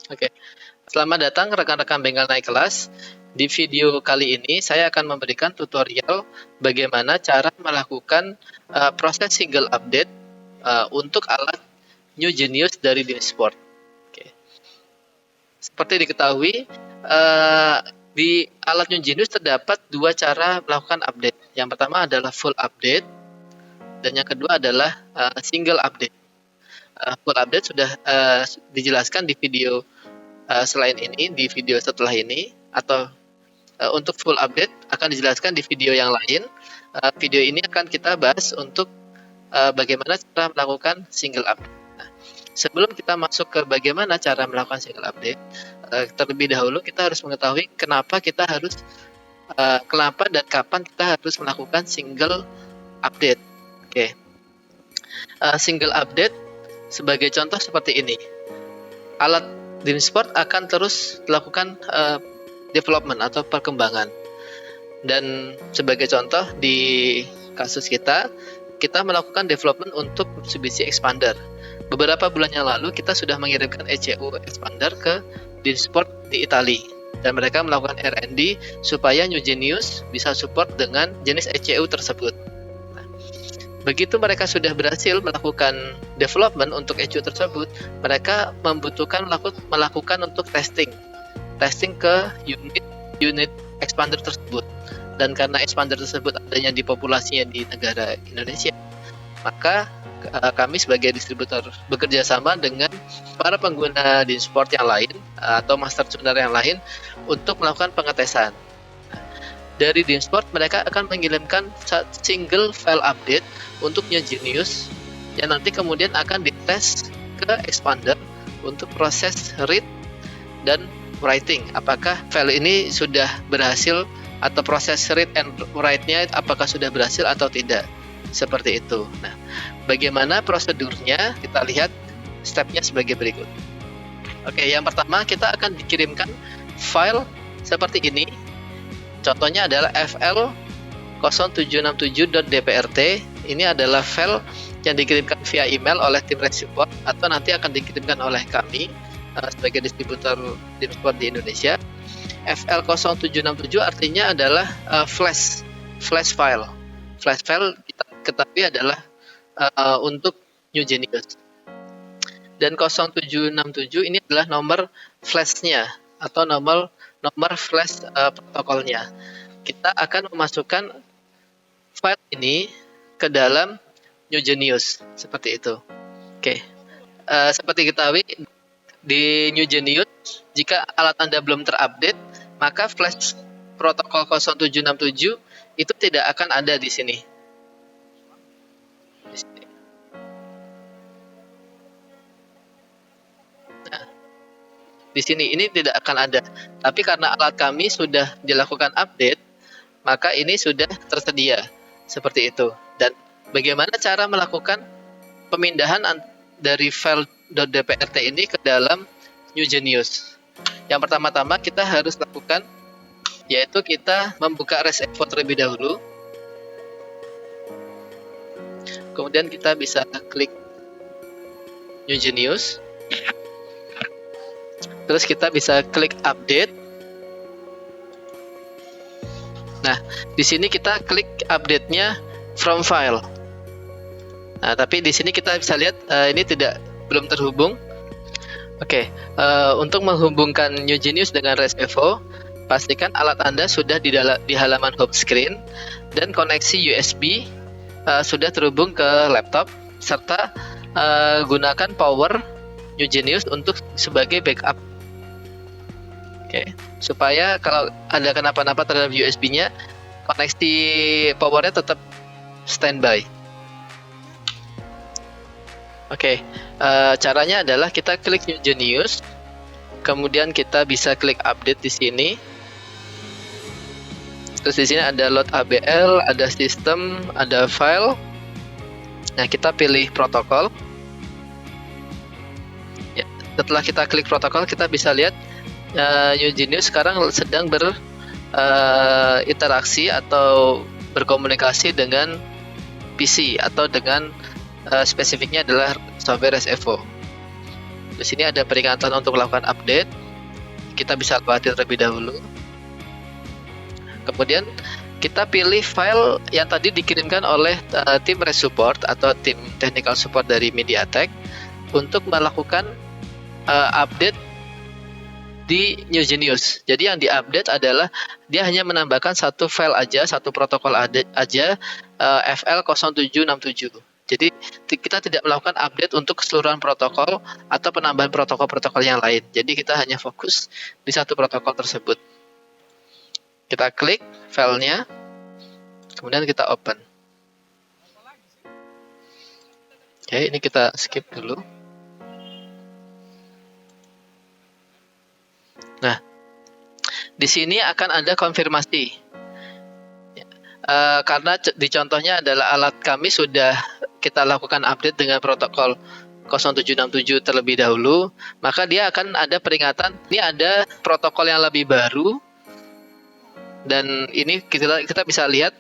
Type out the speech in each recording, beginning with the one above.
Oke, selamat datang rekan-rekan Bengal Naik Kelas. Di video kali ini saya akan memberikan tutorial bagaimana cara melakukan proses single update untuk alat New Genius dari DINSPORT. Oke. Seperti diketahui, di alat New Genius terdapat dua cara melakukan update. Yang pertama adalah full update, dan yang kedua adalah single update. Full update sudah dijelaskan di video selain ini, di video setelah ini, atau untuk full update akan dijelaskan di video yang lain. Video ini akan kita bahas untuk bagaimana cara melakukan single update. Nah, sebelum kita masuk ke bagaimana cara melakukan single update, terlebih dahulu kita harus mengetahui kenapa dan kapan kita harus melakukan single update. Oke. Single update sebagai contoh seperti ini. Alat DINSPORT akan terus melakukan development atau perkembangan. Dan sebagai contoh di kasus kita melakukan development untuk Mitsubishi Expander. Beberapa bulan yang lalu kita sudah mengirimkan ECU Expander ke DINSPORT di Italia. Dan mereka melakukan R&D supaya New Genius bisa support dengan jenis ECU tersebut. Begitu mereka sudah berhasil melakukan development untuk ECU tersebut, mereka membutuhkan melakukan untuk testing ke unit expander tersebut. Dan karena expander tersebut adanya di populasinya di negara Indonesia, maka kami sebagai distributor bekerja sama dengan para pengguna DINSPORT yang lain atau master tuner yang lain untuk melakukan pengetesan. Dari DINSPORT mereka akan mengirimkan single file update untuk New Genius yang nanti kemudian akan dites ke expander untuk proses read dan writing. Apakah file ini sudah berhasil atau proses read and write-nya apakah sudah berhasil atau tidak. Seperti itu. Nah, bagaimana prosedurnya? Kita lihat stepnya sebagai berikut. Oke, yang pertama kita akan dikirimkan file seperti ini. Contohnya adalah fl0767.dprt. Ini adalah file yang dikirimkan via email oleh tim support atau nanti akan dikirimkan oleh kami sebagai distributor DINSPORT di Indonesia. fl0767 artinya adalah flash file. Flash file kita ketahui adalah untuk New Genius. Dan 0767 ini adalah nomor flashnya atau nomor flash protokolnya. Kita akan memasukkan file ini ke dalam New Genius seperti itu. Oke. Seperti diketahui di New Genius, jika alat Anda belum terupdate, maka flash protokol 0767 itu tidak akan ada di sini. Di sini ini tidak akan ada. Tapi karena alat kami sudah dilakukan update, maka ini sudah tersedia seperti itu. Dan bagaimana cara melakukan pemindahan dari file .dprt ini ke dalam New Genius? Yang pertama-tama kita harus lakukan yaitu kita membuka REST-EVO terlebih dahulu. Kemudian kita bisa klik New Genius. Terus kita bisa klik update. Nah, di sini kita klik update-nya from file. Nah, tapi di sini kita bisa lihat ini belum terhubung. Oke, untuk menghubungkan New Genius dengan REST-EVO, pastikan alat Anda sudah di halaman home screen dan koneksi USB sudah terhubung ke laptop, serta gunakan power New Genius untuk sebagai backup. Oke, supaya kalau ada kenapa-napa terhadap USB-nya, koneksi powernya tetap standby. Oke, caranya adalah kita klik New Genius, kemudian kita bisa klik update di sini. Terus di sini ada load ABL, ada sistem, ada file. Nah, kita pilih protokol. Ya, setelah kita klik protokol, kita bisa lihat New Genius sekarang sedang berinteraksi atau berkomunikasi dengan PC atau dengan spesifiknya adalah software REST-EVO. Di sini ada peringatan untuk melakukan update. Kita bisa lewati terlebih dahulu. Kemudian kita pilih file yang tadi dikirimkan oleh tim Resupport atau tim technical support dari MediaTek untuk melakukan update di New Genius. Jadi yang diupdate adalah dia hanya menambahkan satu file aja, satu protokol aja, FL0767. Jadi kita tidak melakukan update untuk keseluruhan protokol atau penambahan protokol-protokol yang lain. Jadi kita hanya fokus di satu protokol tersebut. Kita klik filenya, kemudian kita open. Oke, ini kita skip dulu. Nah, di sini akan ada konfirmasi. Karena di contohnya adalah alat kami sudah kita lakukan update dengan protokol 0767 terlebih dahulu, maka dia akan ada peringatan, ini ada protokol yang lebih baru, dan ini kita bisa lihat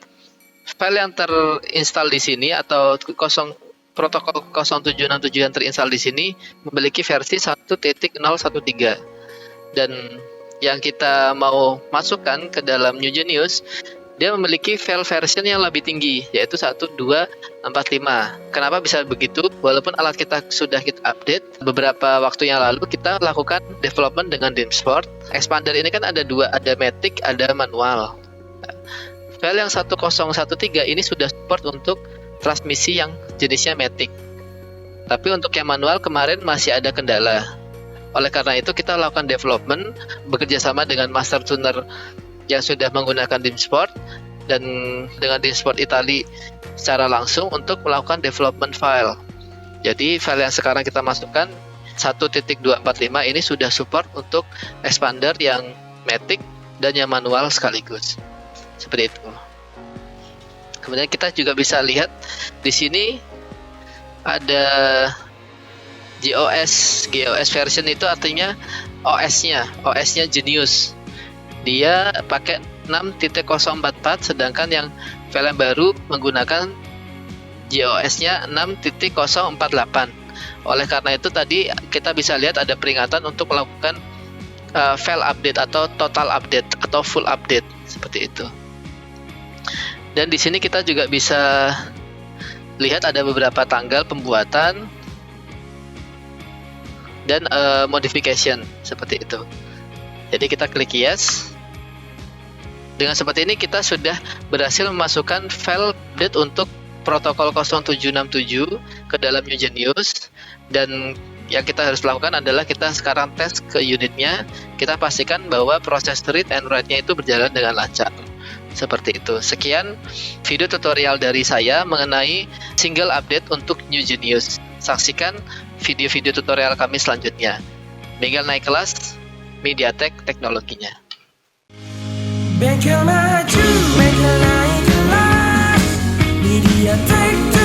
file yang terinstall di sini atau protokol 0767 yang terinstall di sini memiliki versi 1.013, dan yang kita mau masukkan ke dalam New Genius dia memiliki file version yang lebih tinggi, yaitu 1245. Kenapa bisa begitu? Walaupun alat kita sudah kita update, beberapa waktu yang lalu kita lakukan development dengan DimSport. Expander ini kan ada dua, ada Matic, ada manual. File yang 1013 ini sudah support untuk transmisi yang jenisnya Matic. Tapi untuk yang manual kemarin masih ada kendala. Oleh karena itu kita lakukan development bekerja sama dengan master tuner yang sudah menggunakan DimSport dan dengan DimSport Italy secara langsung untuk melakukan development file. Jadi file yang sekarang kita masukkan 1.245 ini sudah support untuk expander yang Matic dan yang manual sekaligus. Seperti itu. Kemudian kita juga bisa lihat di sini ada GOS version, itu artinya OS-nya Genius. Dia pakai 6.044, sedangkan yang file yang baru menggunakan GOS-nya 6.048. Oleh karena itu tadi kita bisa lihat ada peringatan untuk melakukan file update atau total update atau full update seperti itu. Dan di sini kita juga bisa lihat ada beberapa tanggal pembuatan dan modification seperti itu. Jadi kita klik yes. Dengan seperti ini kita sudah berhasil memasukkan file update untuk protokol 0767 ke dalam New Genius, dan yang kita harus lakukan adalah kita sekarang tes ke unitnya, kita pastikan bahwa proses read and write-nya itu berjalan dengan lancar. Seperti itu. Sekian video tutorial dari saya mengenai single update untuk New Genius. Saksikan video-video tutorial kami selanjutnya. Tinggal naik kelas MediaTek teknologinya. Bengkel maju, bengkel naik kelas, MediaTek.